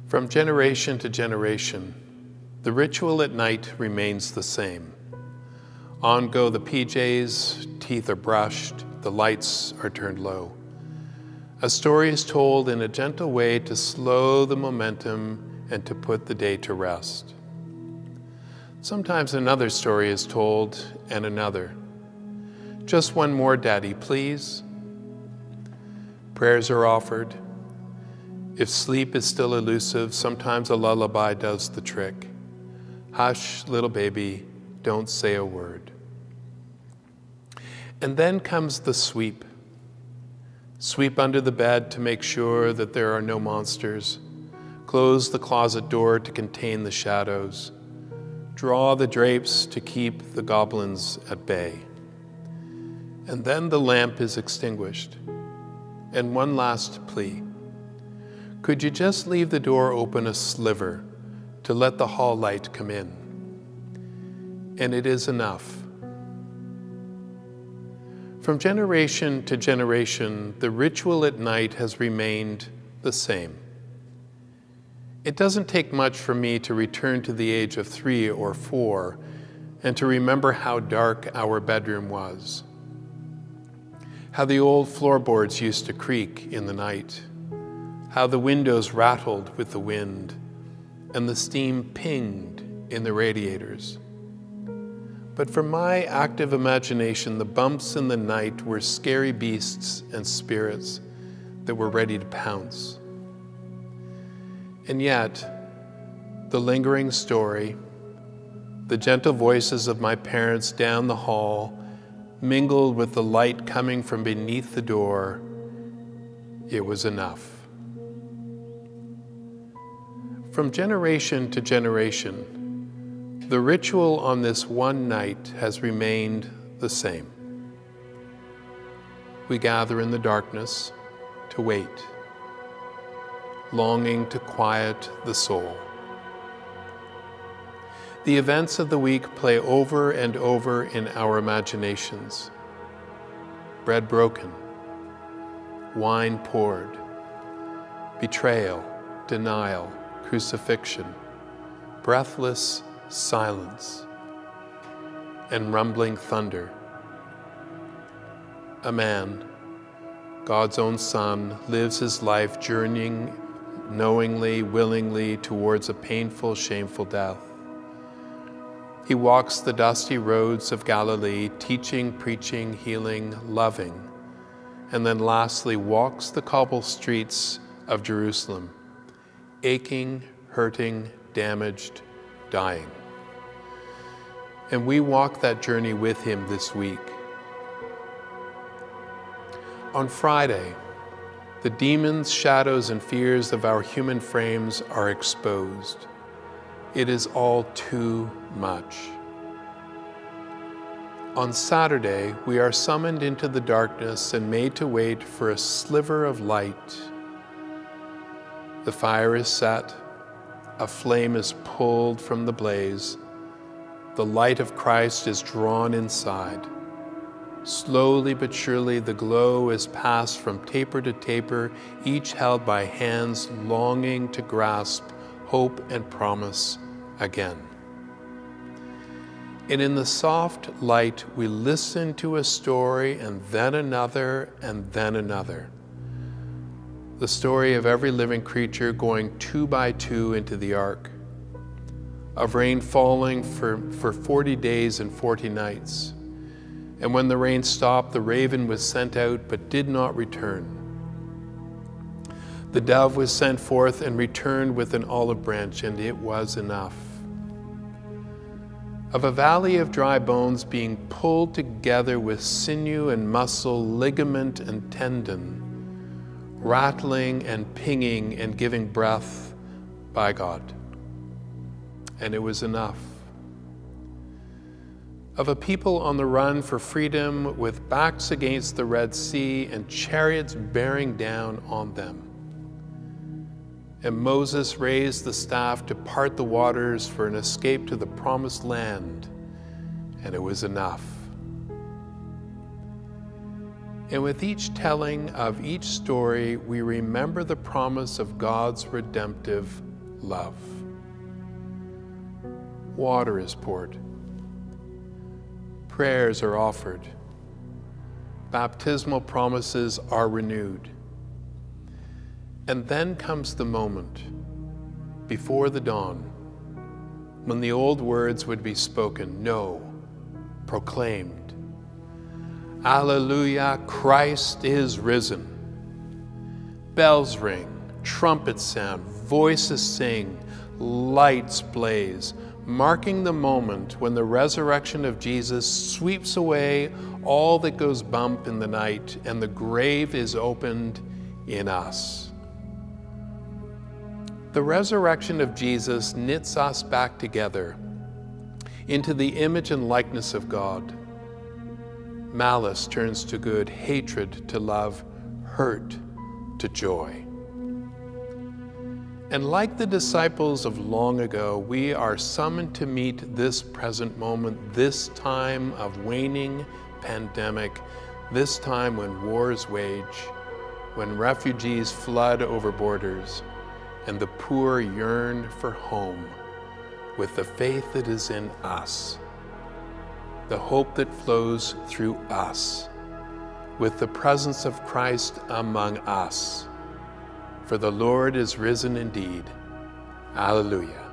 From generation to generation, the ritual at night remains the same. On go the PJs, teeth are brushed, the lights are turned low. A story is told in a gentle way to slow the momentum and to put the day to rest. Sometimes another story is told, and another. Just one more, Daddy, please. Prayers are offered. If sleep is still elusive, sometimes a lullaby does the trick. Hush, little baby, don't say a word. And then comes the sweep. Sweep under the bed to make sure that there are no monsters. Close the closet door to contain the shadows. Draw the drapes to keep the goblins at bay. And then the lamp is extinguished. And one last plea. Could you just leave the door open a sliver to let the hall light come in? And it is enough. From generation to generation, the ritual at night has remained the same. It doesn't take much for me to return to the age of 3 or 4 and to remember how dark our bedroom was, how the old floorboards used to creak in the night, how the windows rattled with the wind and the steam pinged in the radiators. But for my active imagination, the bumps in the night were scary beasts and spirits that were ready to pounce. And yet, the lingering story, the gentle voices of my parents down the hall, mingled with the light coming from beneath the door, it was enough. From generation to generation, the ritual on this one night has remained the same. We gather in the darkness to wait, longing to quiet the soul. The events of the week play over and over in our imaginations. Bread broken, wine poured, betrayal, denial, crucifixion, breathless silence, and rumbling thunder. A man, God's own Son, lives his life journeying knowingly, willingly towards a painful, shameful death. He walks the dusty roads of Galilee, teaching, preaching, healing, loving, and then lastly walks the cobbled streets of Jerusalem, aching, hurting, damaged, dying. And we walk that journey with him this week. On Friday, the demons, shadows, and fears of our human frames are exposed. It is all too much. On Saturday, we are summoned into the darkness and made to wait for a sliver of light. The fire is set, a flame is pulled from the blaze, the light of Christ is drawn inside. Slowly but surely the glow is passed from taper to taper, each held by hands longing to grasp hope and promise again. And in the soft light, we listen to a story and then another and then another. The story of every living creature going 2 by 2 into the ark, of rain falling for 40 days and 40 nights. And when the rain stopped, the raven was sent out but did not return. The dove was sent forth and returned with an olive branch, and it was enough. Of a valley of dry bones being pulled together with sinew and muscle, ligament and tendon, rattling and pinging and giving breath by God. And it was enough. Of a people on the run for freedom with backs against the Red Sea and chariots bearing down on them. And Moses raised the staff to part the waters for an escape to the promised land, and it was enough. And with each telling of each story, we remember the promise of God's redemptive love. Water is poured. Prayers are offered. Baptismal promises are renewed. And then comes the moment, before the dawn, when the old words would be spoken, no, proclaimed. Alleluia, Christ is risen. Bells ring, trumpets sound, voices sing, lights blaze, marking the moment when the resurrection of Jesus sweeps away all that goes bump in the night and the grave is opened in us. The resurrection of Jesus knits us back together into the image and likeness of God. Malice turns to good, hatred to love, hurt to joy. And like the disciples of long ago, we are summoned to meet this present moment, this time of waning pandemic, this time when wars wage, when refugees flood over borders, and the poor yearn for home, with the faith that is in us, the hope that flows through us, with the presence of Christ among us. For the Lord is risen indeed. Alleluia.